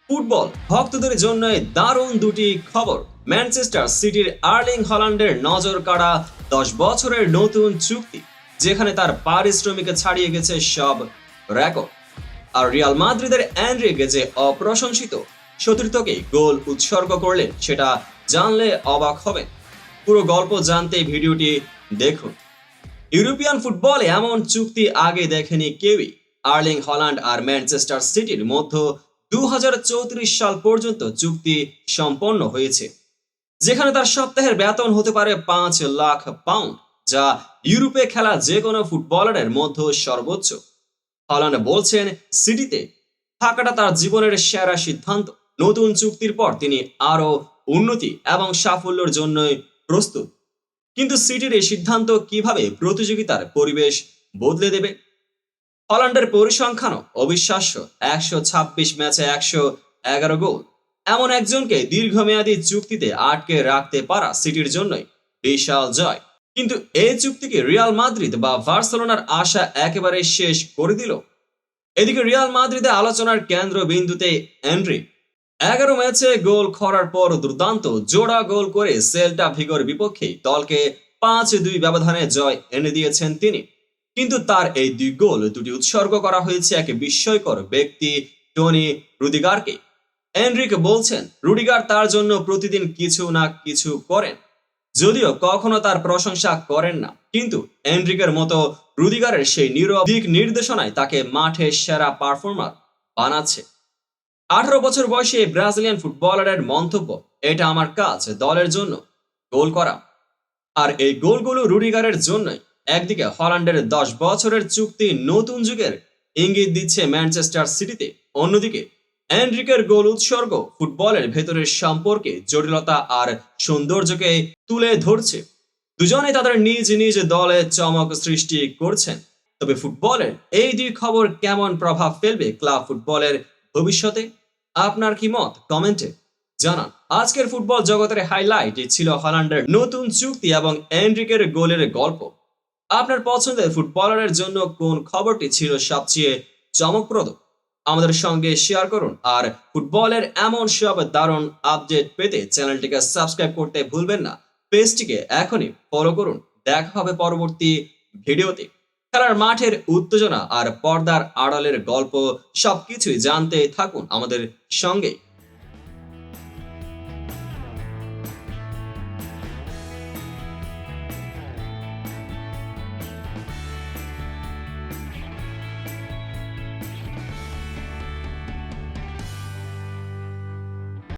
Football ভক্তদের জন্য দারুণ দুটি খবর। ম্যানচেস্টার সিটির আর্লিং হল্যান্ডের নজর কাড়া 10 বছরের নতুন চুক্তি, যেখানে তার পারিশ্রমিকে ছাড়িয়ে গেছে সব রেকর্ড। আর রিয়াল মাদ্রিদের এনরিকে যে অপ্রশংসিত সতীর্থকে গোল উৎসর্গ করলেন, সেটা জানলে অবাক হবেন। পুরো গল্প জানতে ভিডিওটি দেখুন। ইউরোপিয়ান ফুটবলে এমন চুক্তি আগে দেখেনি কেউই। আর্লিং হল্যান্ড আর ম্যানচেস্টার সিটির মধ্যে 2034 সাল পর্যন্ত চুক্তি সম্পন্ন হয়েছে, যেখানে তার সপ্তাহের বেতন হতে পারে 5 লাখ পাউন্ড, যা ইউরোপে খেলা যে কোনো ফুটবলারের মধ্যে সর্বোচ্চ। হল্যান্ড বলছেন, সিটিতে থাকাটা তার জীবনের সেরা সিদ্ধান্ত। নতুন চুক্তির পর তিনি আরো উন্নতি এবং সাফল্যের জন্য প্রস্তুত। কিন্তু সিটির এই সিদ্ধান্ত কিভাবে প্রতিযোগিতার পরিবেশ বদলে দেবে? হল্যান্ডের পরিসংখ্যানও অবিশ্বাস্য। 126 ম্যাচে 111 গোল। এমন একজনকে দীর্ঘমেয়াদী চুক্তিতে আটকে রাখতে পারা সিটির জন্যই বিশাল জয়। কিন্তু এই চুক্তিকে রিয়াল মাদ্রিদ বা বার্সেলোনার আশা একেবারে শেষ করে দিল। এদিকে রিয়াল মাদ্রিদে আলোচনার কেন্দ্রবিন্দুতে এনরি। 11 ম্যাচে গোল করার পর দুর্দান্ত জোড়া গোল করে সেল্টা ভিগোর বিপক্ষে দলকে 5-2 ব্যবধানে জয় এনে দিয়েছেন তিনি। কিন্তু তার এই দুই গোল দুটি উৎসর্গ করা হয়েছে এক বিস্ময়কর ব্যক্তি, টনি রুদিগারকে। এনরিকে বলছেন, রুডিগার তার জন্য প্রতিদিন কিছু না কিছু করেন, যদিও কখনো তার প্রশংসা করেন না। কিন্তু এনরিকের মতো রুদিগারের সেই নীরব দিক নির্দেশনায় তাকে মাঠে সেরা পারফর্মার বানাচ্ছে। 18 বছর বয়সী এই ব্রাজিলিয়ান ফুটবলারের মন্তব্য, এটা আমার কাজ দলের জন্য গোল করা। আর এই গোলগুলো রুডিগারের জন্যই। একদিকে হল্যান্ডের 10 বছরের চুক্তি নতুন যুগের ইঙ্গিত দিচ্ছে ম্যানচেস্টার সিটিতে, অন্যদিকে এনরিকের গোল উৎসর্গ ফুটবলের ভেতরের সম্পর্কে জটিলতা আর সৌন্দর্যকে তুলে ধরছে। দুজনেই তাদের নিজ নিজ দলে চমক সৃষ্টি করছেন। তবে ফুটবলের এই দুই খবর কেমন প্রভাব ফেলবে ক্লাব ফুটবলের ভবিষ্যতে? আপনার কি মত কমেন্টে জানান। আজকের ফুটবল জগতের হাইলাইট ছিল হল্যান্ডের নতুন চুক্তি এবং এনরিকের গোলের গল্প। আপনার পছন্দের ফুটবলারের জন্য কোন খবরটি ছিল সবচেয়ে চমকপ্রদ? আমাদের সঙ্গে শেয়ার করুন। আর ফুটবলের এমন সব দারুণ আপডেট পেতে চ্যানেলটিকে সাবস্ক্রাইব করতে ভুলবেন না। পেজটিকে এখনই ফলো করুন। দেখা হবে পরবর্তী ভিডিওতে। খেলার মাঠের উত্তেজনা আর পর্দার আড়ালের গল্প সবকিছুই জানতে থাকুন আমাদের সঙ্গে।